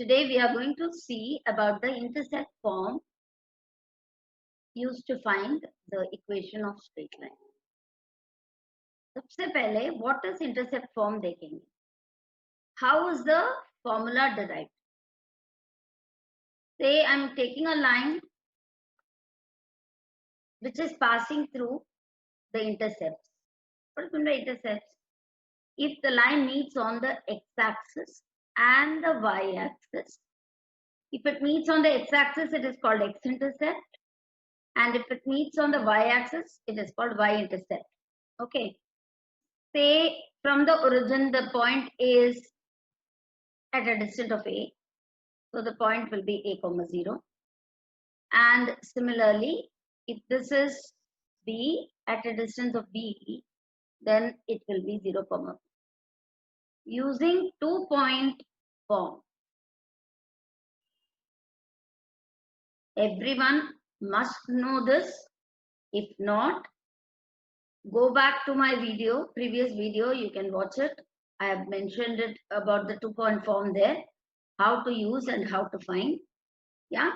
Today we are going to see about the intercept form used to find the equation of straight line. सबसे पहले what is intercept form देखेंगे. How is the formula derived? Say I am taking a line which is passing through the intercepts. What is the intercepts? If the line meets on the x-axis and the y-axis, if it meets on the x-axis, it is called x-intercept. And if it meets on the y-axis, it is called y-intercept. Okay. Say from the origin, the point is at a distance of a. So the point will be a comma 0. And similarly, if this is b at a distance of b, then it will be 0 comma. Using 2-point form, everyone must know this. If not, go back to my video, previous video, you can watch it. I have mentioned it about the 2-point form there, how to use and how to find. Yeah,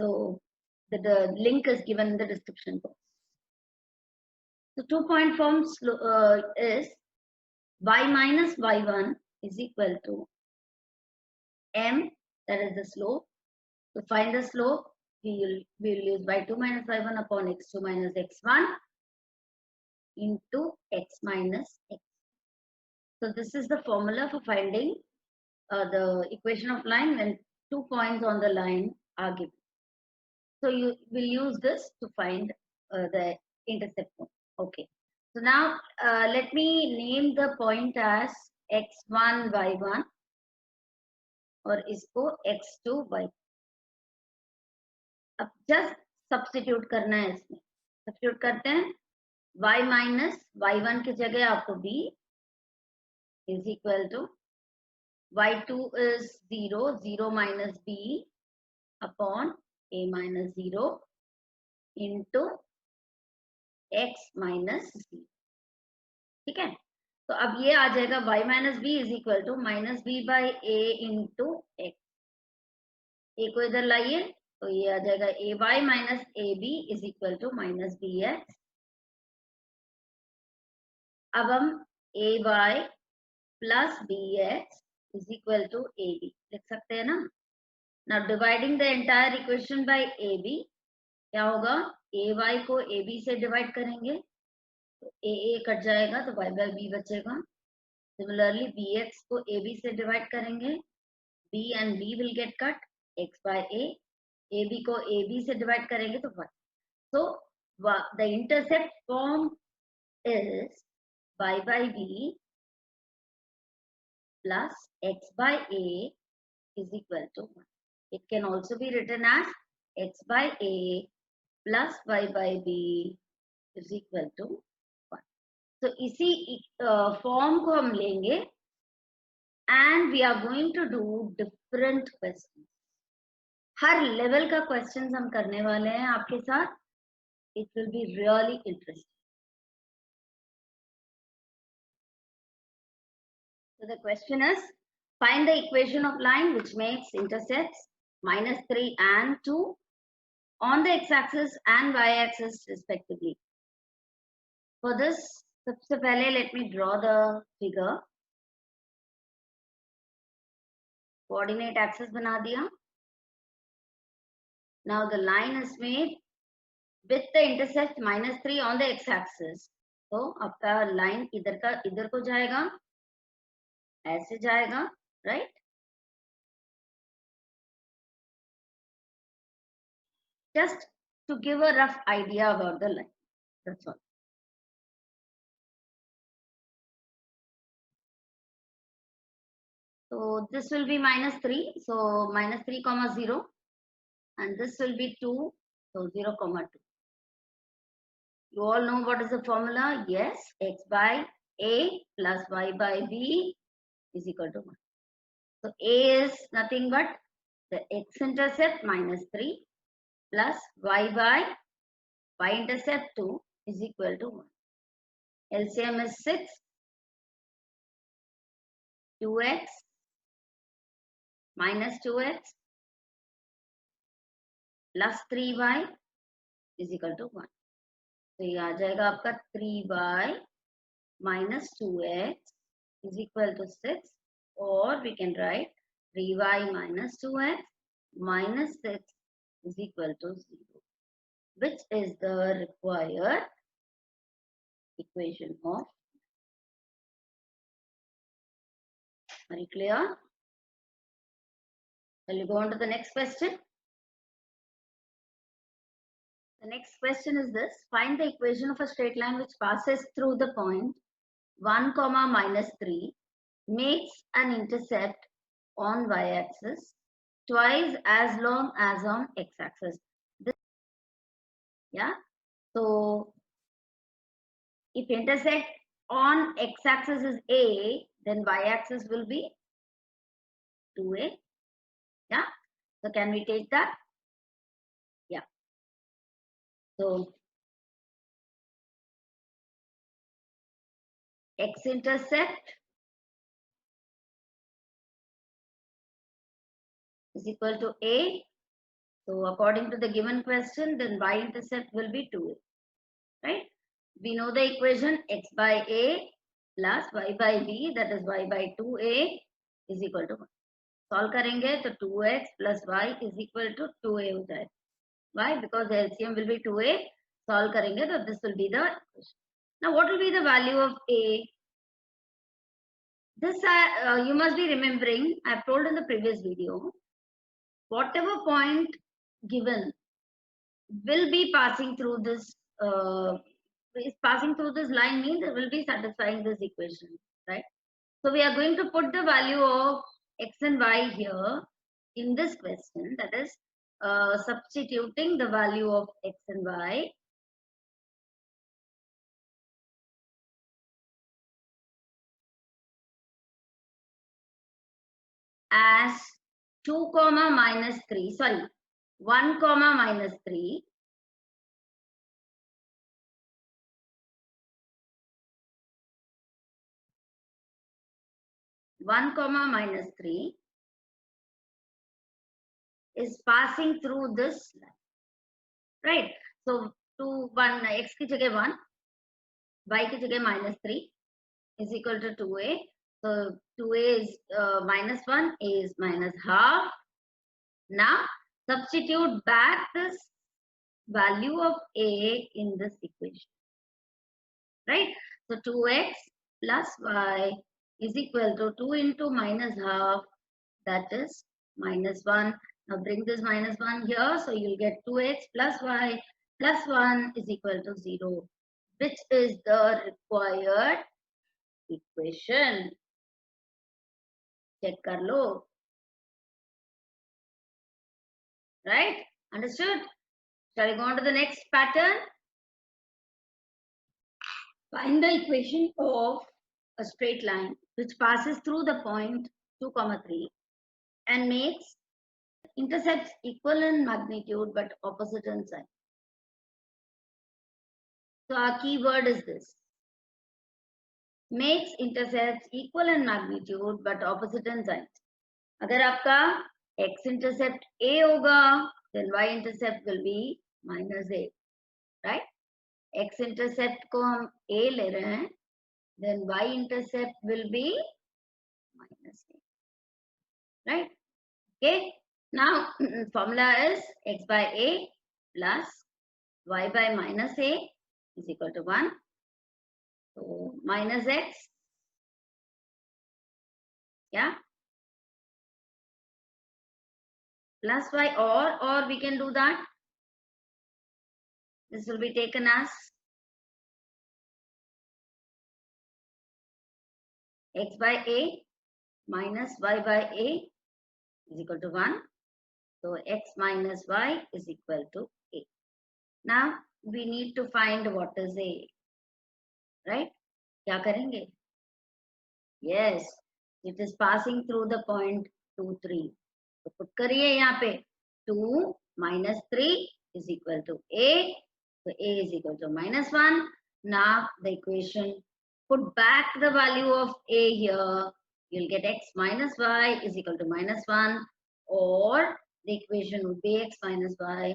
so the link is given in the description box. The 2-point form is y minus y1 is equal to m, that is the slope. To find the slope, we will use y2 minus y1 upon x2 minus x1 into x minus x. So this is the formula for finding the equation of line when 2 points on the line are given. So you will use this to find the intercept point. Okay. So now let me name the point as x1 y1 और इसको x2 y. अब just substitute करना है इसमें. Substitute करते हैं. y minus y1 की जगह आपको b is equal to y2 is 0, 0 minus b upon a minus 0 into x minus 0. ठीक है. तो अब ये आ जाएगा y minus b is equal to minus b by a into x. a को इधर लाइए तो ये आ जाएगा ay minus ab is equal to minus bx. अब हम ay plus bx is equal to ab लिख सकते हैं ना. Now dividing the entire equation by ab, क्या होगा, ay को ab से डिवाइड करेंगे तो a कट जाएगा तो y by b बचेगा. Similarly bx को ab से डिवाइड करेंगे, b and b will get cut, x by a. ab को ab से डिवाइड करेंगे तो y. So the intercept form is y by b plus x by a is equal to 1. It can also be written as x by a plus y by b is equal to 1. So इसी form को हम लेंगे and we are going to do different questions. Her level का questions हम करने वाले हैं आपके साथ. It will be really interesting. So the question is, find the equation of line which makes intercepts minus 3 and 2 on the x-axis and y-axis respectively. For this, सबसे पहले let me draw the figure. Coordinate axis बना दिया. Now the line is made with the intercept minus 3 on the x-axis. तो आपका line इधर का इधर को जाएगा, ऐसे जाएगा, right? Just to give a rough idea about the line. That's all. So this will be minus 3. So minus 3 comma 0. And this will be 2. So 0 comma 2. You all know what is the formula? Yes. X by a plus y by b is equal to 1. So a is nothing but the x-intercept minus 3 plus y by y-intercept 2 is equal to 1. LCM is 6. 2x minus 2x plus 3y is equal to 1. तो ये आ जाएगा आपका 3y minus 2x is equal to 6, or we can write 3y minus 2x minus 6 is equal to 0, which is the required equation of. Are you clear? Shall we go on to the next question? The next question is this: find the equation of a straight line which passes through the point 1 comma minus 3, makes an intercept on y-axis twice as long as on x-axis. Yeah. So if intersect on x-axis is a, then y-axis will be 2a. Yeah. So can we take that? Yeah. So x-intercept is equal to a. So according to the given question, then y-intercept will be 2a. Right? We know the equation x by a plus y by b, that is y by 2a is equal to 1. Solve करेंगे तो 2x plus y is equal to 2a हो जाए. Why? Because the LCM will be 2a. Solve करेंगे तो this will be the equation. Now what will be the value of a? This you must be remembering, I have told in the previous video, whatever point given will be passing through this line means it will be satisfying this equation, right? So we are going to put the value of x and y here in this question, that is substituting the value of x and y as 2 comma minus 3, sorry, 1 comma minus 3, is passing through this line, right? So 2, 1, x की जगह 1, y की जगह minus 3 is equal to 2a. So 2a is minus 1, a is minus half. Now substitute back this value of a in this equation, right? So 2x plus y is equal to 2 into minus half, that is minus 1. Now bring this minus 1 here, so you'll get 2x plus y plus 1 is equal to 0, which is the required equation. Check kar lo. Right? Understood? Shall we go on to the next pattern? Find the equation of a straight line which passes through the point 2, 3 and makes intercepts equal in magnitude but opposite in sign. So our keyword is this: makes intercepts equal in magnitude but opposite in sign. अगर आपका x intercept a होगा, then y intercept will be minus a, right? X intercept को हम a ले रहे हैं, then y intercept will be minus a, right? Okay. Now formula is x by a plus y by minus a is equal to 1. So minus x, yeah, plus y, or we can do that. This will be taken as x by a minus y by a is equal to 1. So x minus y is equal to a. Now we need to find what is a, right? क्या करेंगे? Yes, it is passing through the point 2, 3. तो put करिए यहाँ पे 2 minus 3 is equal to a. So a is equal to minus 1. Now the equation, put back the value of a here. you'll get x minus y is equal to -1, or the equation would be x minus y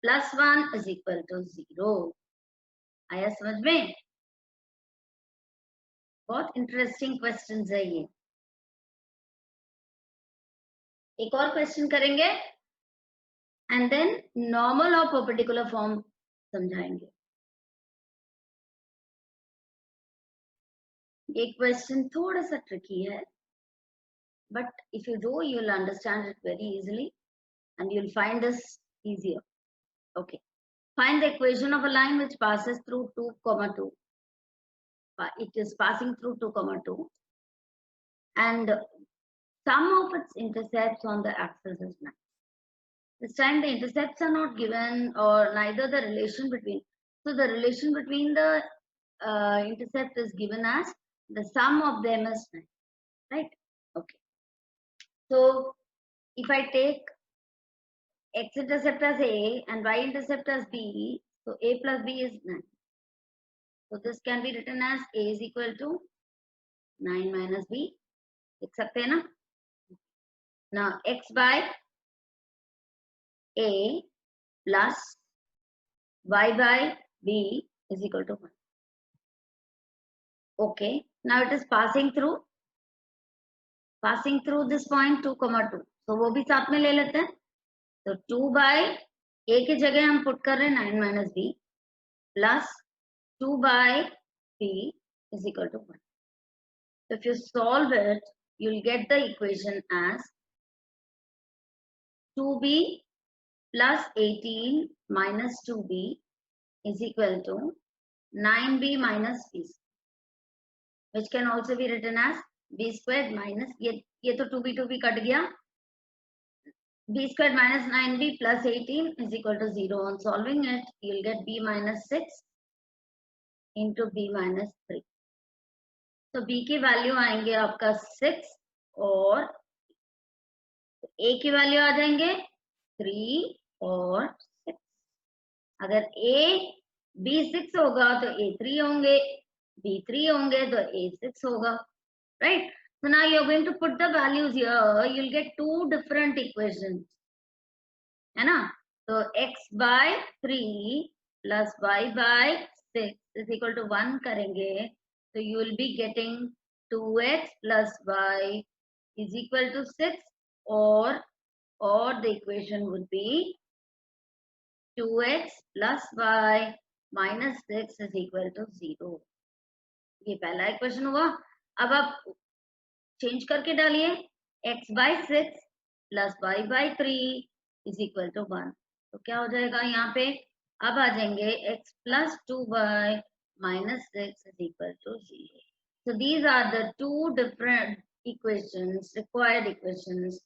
plus 1 is equal to 0. आया समझ में? बहुत interesting questions है ये. एक और question करेंगे and then normal और परपेंडिकुलर फॉर्म समझाएंगे. ये क्वेश्चन थोड़ा सा ट्रिकी है, but if you do, you'll understand it very easily and you'll find this easier. Okay. Find the equation of a line which passes through 2, 2. It is passing through 2, 2. And sum of its intercepts on the axis is 9. This time the intercepts are not given, or neither the relation between. So the relation between the intercept is given as the sum of them is 9. Right? Okay. So if I take x-intercept as A and y-intercept as B, so A plus B is 9. So this can be written as A is equal to 9 minus B. Accept hai na? Now x by A plus y by B is equal to 1. Okay. Now it is passing through this point 2, 2. So वो भी साथ में ले लेते हैं. So 2 by A की जगह हम put कर रहे हैं 9 minus B plus 2 by B is equal to 1. So if you solve it, you'll get the equation as 2B plus 18 minus 2B is equal to 9B minus B, which can also be written as B squared minus, ये तो 2B cut गया, B squared minus 9B plus 18 is equal to 0. On solving it, you'll get B minus 6 into B minus 3. तो B की value आएंगे आपका 6 और A की value आ जाएंगे 3 और 6. अगर B 6 होगा तो A 3 होंगे, B 3 होंगे तो A 6 होगा. Right? So now you're going to put the values here. You'll get two different equations. है ना? So x by 3 plus y by 6 is equal to 1 करेंगे. So you will be getting 2x plus y is equal to 6, or the equation would be 2x plus y minus 6 is equal to 0. ये पहला equation हुआ. अब आप change करके डालिए x by 6 plus y by 3 is equal to 1. तो क्या हो जाएगा यहाँ पे? अब आ जाएंगे x plus 2y minus 6 is equal to 0. So these are the two different equations, required equations.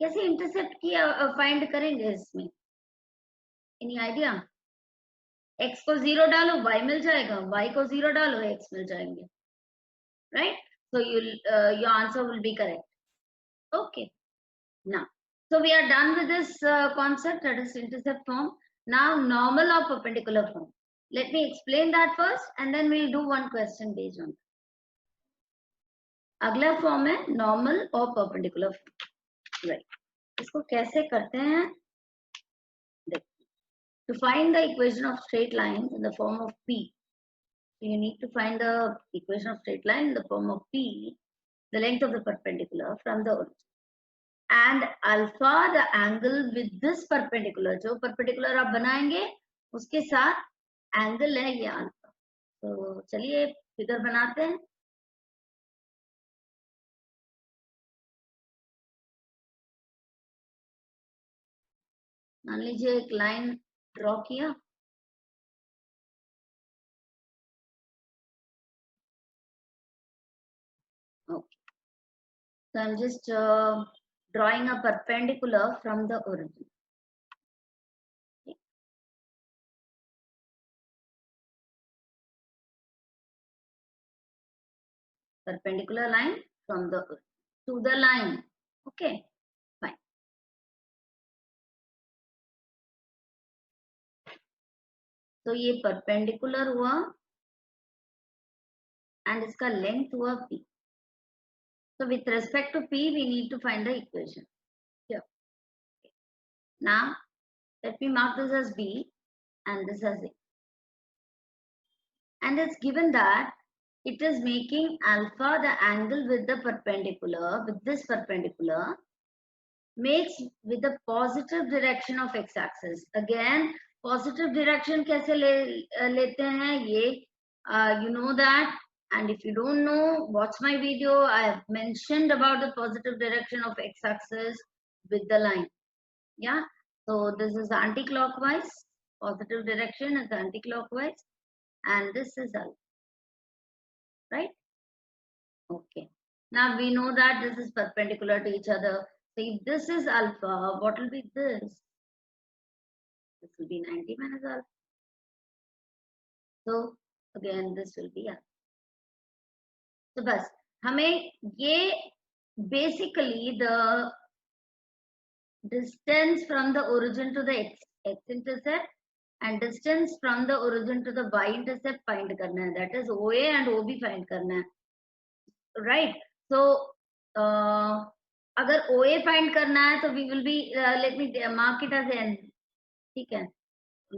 कैसे इंटरसेप्ट किया फाइंड करेंगे इसमें? Any idea? x को 0 डालो y मिल जाएगा, y को 0 डालो x मिल जाएंगे. Right? So your answer will be correct. Okay. Now, so we are done with this concept, that is intercept form. Now normal or perpendicular form. Let me explain that first and then we'll do one question based on that. अगला form है normal और perpendicular form. Right, इसको कैसे करते हैं? To find the equation of straight lines in the form of P, so you need to find the equation of straight line in the form of P, the length of the perpendicular from the origin, and alpha the angle with this perpendicular. जो perpendicular आप बनाएंगे उसके साथ angle है ये alpha. तो चलिए figure बनाते हैं. मान लीजिए एक लाइन ड्रॉ किया. Okay. So I'm just drawing a perpendicular from the origin. Okay. Perpendicular line from the to the line. Okay, fine. तो ये perpendicular हुआ and इसका length हुआ P. So with respect to P, we need to find the equation here. Now, let me mark this as B and this as A. And it's given that it is making alpha, the angle with the perpendicular, with this perpendicular, makes with the positive direction of x-axis. Again, positive direction kaise lete hain? You know that. And if you don't know, watch my video. I have mentioned about the positive direction of x-axis with the line. Yeah. So this is anti-clockwise. Positive direction is anti-clockwise. And this is alpha. Right? Okay. Now we know that this is perpendicular to each other. So if this is alpha, what will be this? This will be 90 minus alpha. So again, this will be alpha. So बस हमें ये basically the distance from the origin to the x-intercept and distance from the origin to the y-intercept find करना है. That is OA and OB find करना है. Right. So अगर OA find करना है तो we will be let me mark it as n. ठीक है.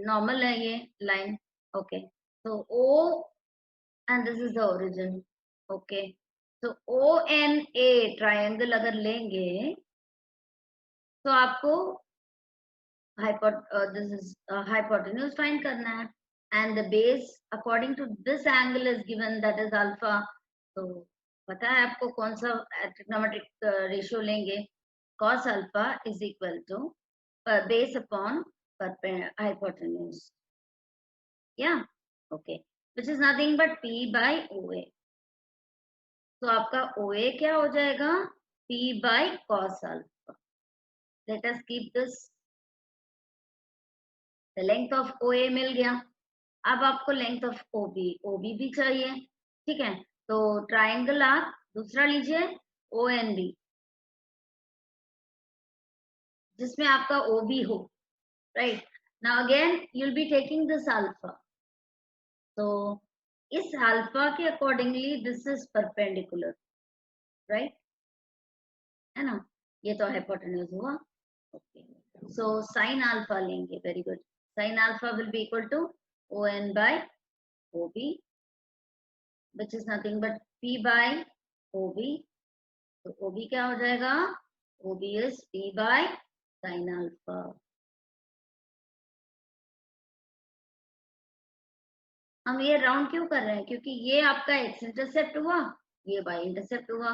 Normal है ये line. Okay. So O and this is the origin. Okay. So ONA triangle अगर लेंगे तो आपको this is hypotenuse find करना है, and the base according to this angle is given, that is alpha. So पता है आपको कौन सा trigonometric ratio लेंगे? Cos alpha is equal to base upon hypotenuse. Yeah. Okay. Which is nothing but P by OA. तो आपका OA क्या हो जाएगा? P by cos alpha. Let us keep this. The length of OA मिल गया. अब आपको length of OB भी चाहिए. ठीक है. तो ट्राइंगल आप दूसरा लीजिए ONB, जिसमें आपका OB हो. Right. Now again you'll be taking this alpha. So इस alpha के accordingly this is perpendicular. Right. है ना? ये तो hypotenuse हुआ. Okay. So sin alpha लेंगे. Very good. Sin alpha will be equal to ON by OB, which is nothing but P by OB. तो OB क्या हो जाएगा? OB is P by sin alpha. हम ये राउंड क्यों कर रहे हैं? क्योंकि ये आपका x इंटरसेप्ट हुआ, ये y इंटरसेप्ट हुआ.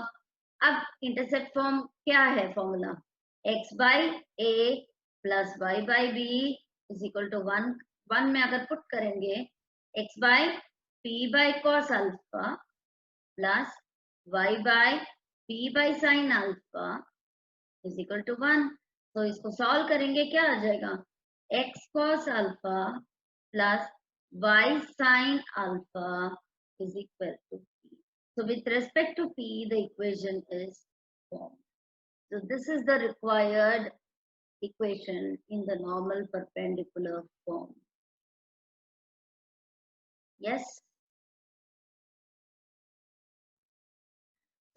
अब इंटरसेप्ट फॉर्म क्या है? Formula x by a plus y by b is equal to 1 में अगर पुट करेंगे x by p by cos alpha plus y by p by sin alpha is equal to 1. तो इसको solve करेंगे क्या आ जाएगा? x cos alpha plus y sin alpha is equal to p. So with respect to p, the equation is formed. So this is the required equation in the normal perpendicular form. Yes.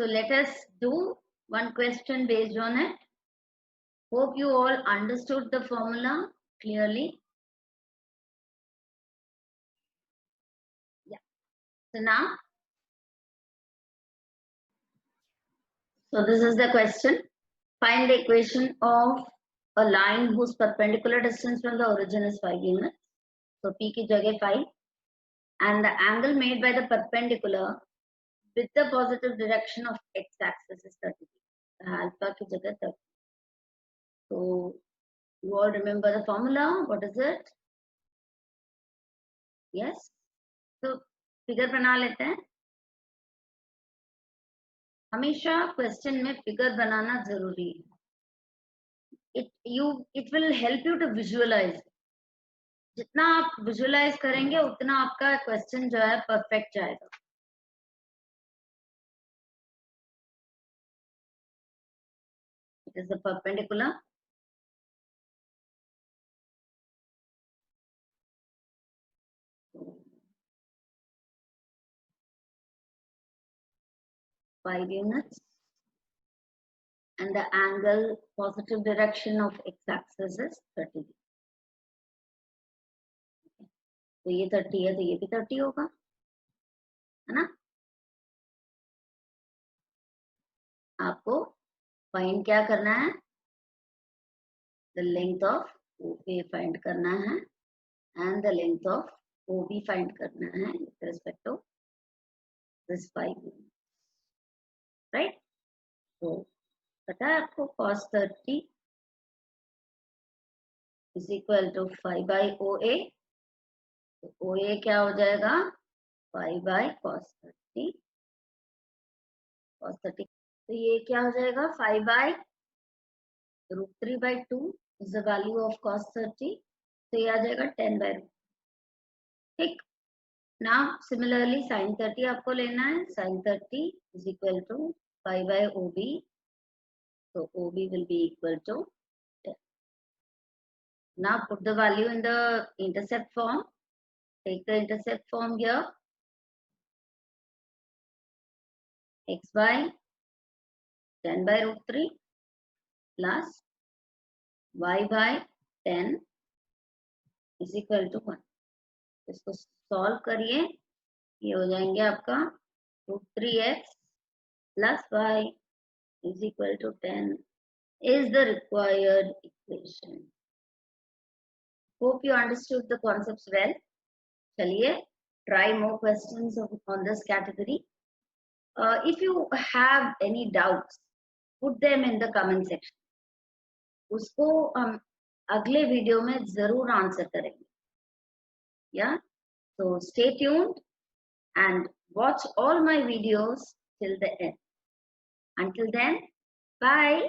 So let us do one question based on it. Hope you all understood the formula clearly. Yeah. So now, so this is the question. Find the equation of a line whose perpendicular distance from the origin is 5 units. So P की जगह 5, and the angle made by the perpendicular with the positive direction of x-axis is 30. Alpha की जगह 30. So you all remember the formula? What is it? Yes. So figure बना लेते हैं. हमेशा question में figure बनाना जरूरी है. It will help you to visualize. जितना आप विजुअलाइज करेंगे उतना आपका क्वेश्चन जो है परफेक्ट जाएगा. It is the perpendicular. Five units. and the angle positive direction of x-axis is 30 degree. तो ये 30 है तो ये भी 30 होगा, है ना? आपको फाइंड क्या करना है? The length of OA find करना है and the length of OB find करना है with respect to this 5 units, right? So पता है आपको cos 30 is equal to 5 by OA. तो OA क्या हो जाएगा? 5 by cos 30. Cos 30 तो ये क्या हो जाएगा? 5 by √3 by 2 is the value of cos 30. तो ये आ जाएगा 10 by √. ठीक. Now similarly sin 30 आपको लेना है. Sin 30 is equal to 5 by OB. So OB will be equal to 10. Now put the value in the intercept form. Take the intercept form here. X by 10 by √3 plus y by 10 is equal to 1. इसको solve करिए, ये हो जाएंगे आपका √3x plus y is equal to 10 is the required equation. Hope you understood the concepts well. चलिए, try more questions on this category. If you have any doubts, put them in the comment section. उसको हम अगले video में जरूर answer करेंगे. Yeah, so stay tuned and watch all my videos till the end. Until then, bye.